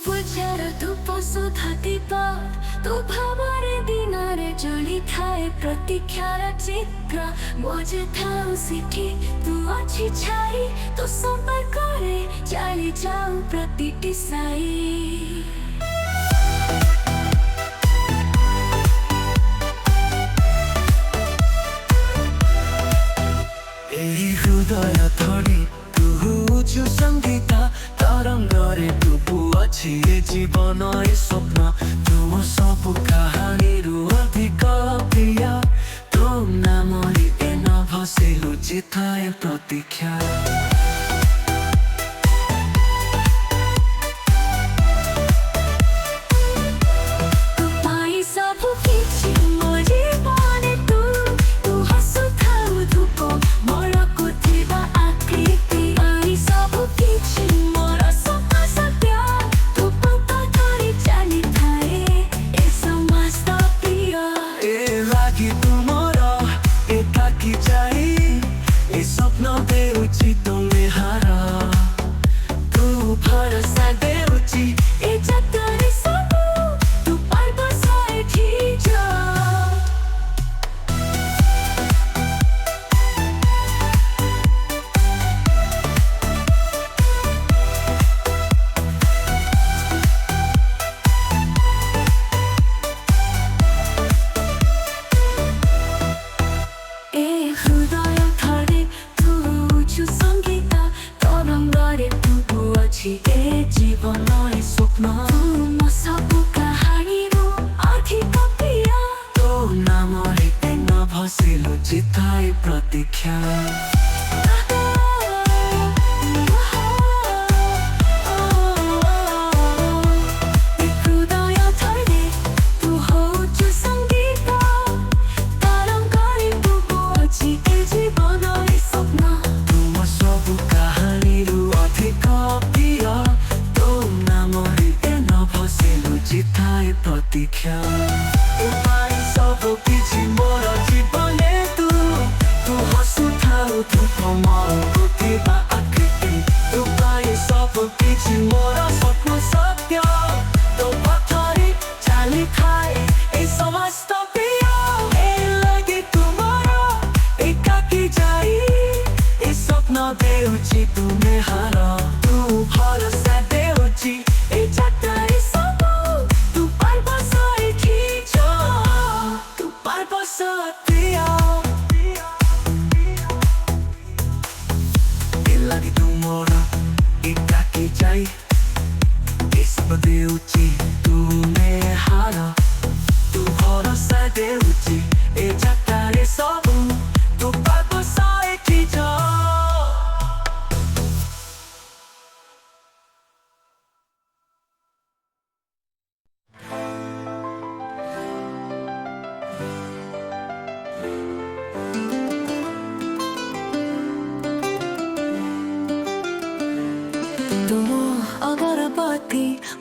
ପୂଜାର ଧୂପ ସୁଧା ଦୀପ ତୋ ଭାବରେ ଦିନରେ ଜଳିଥାଏ ପ୍ରତୀକ୍ଷାର ଚିତ୍ର ମୋ ଯେ ଥାଉ ସେଠି ତୁ ଅଛି ଛାଇ ତୋ ସମ୍ପର୍କରେ ଚାଲି ଯାଉ ପ୍ରତିଟି ସାଇ। হৃদয় ধরি তু হউଛୁ সঙ্গীত তরঙ্গরে তবু ଅଛି ଏ ଜୀବନ ଏ ସ୍ୱପ୍ନ ତୁମ ସବୁ କାହାଣୀରୁ ଅଧିକ ପ୍ରିୟ ତୋ ନାମରେ ଏ ନଭ ସେ ଲୁଚିଥାଏ ପ୍ରତୀକ୍ଷା।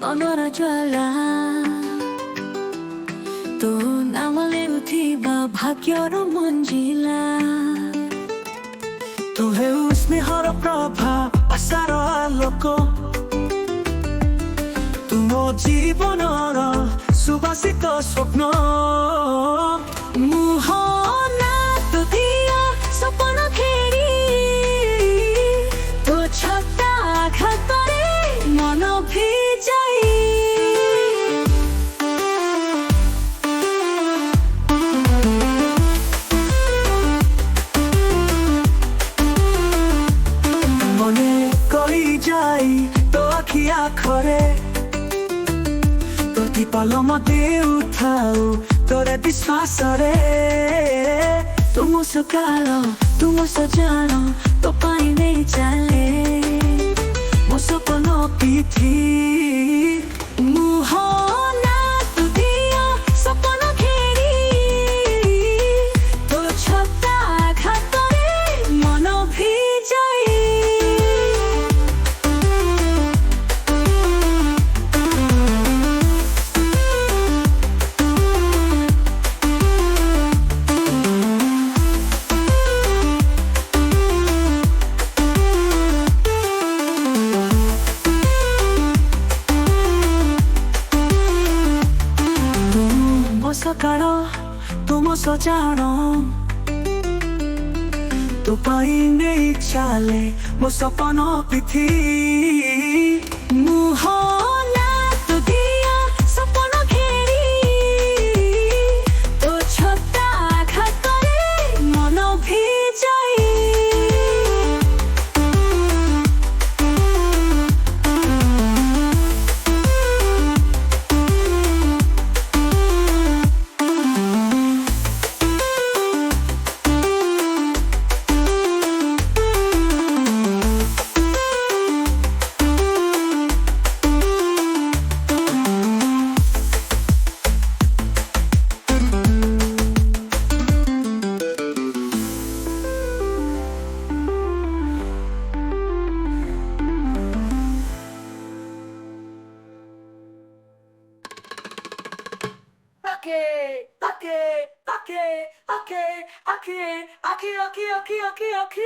ମନର ଜ୍ୱାଳା ତୋ ନାମ ଲେଉଥିବା ଭାଗ୍ୟର ମଞ୍ଜିଲା ତୁ ହେଉ ସ୍ନେହର ପ୍ରଭା ଆଶାର ଆଲୋକ ତୁ ମୋ ଜୀବନର ସୁବାସିତ ସ୍ୱପ୍ନ ମୁହନା ତୋ ଦିଆ ସପନ ଖେଳି ତୋ ଛଟା ଆଘାତରେ ମନ ଭିଯାଇ মনে করি যাই তো আখি আখরে ପ୍ରତିପଲ ମତେ ଉଠାଉ ତୋର ବିଶ୍ୱାସରେ ତୁମ ସକାଳ ତୁମ ସଜାଣ ତୋ ପାଇଁ ନେଇ ଚାଲେ ମୋ ସପନ ପିଠି ମୁହନା ତୁ ଦିଅ ସପନ ଖେଳି ତୋ ଛତା ଆଘାତରେ ମନ ଭିଯାଇ ସକାଳ ତୁମ ସଜାଣ ତୋ ପାଇଁ ନେଇ ଚାଲେ ମୋ ସପନ ପିଥି ମୁହଁ ନାତ ଦିଆ ସପନ ଘେରି ତୋ ଛୋଟା ଆଘାତରେ ମନ ଭିଜାଇ Aki.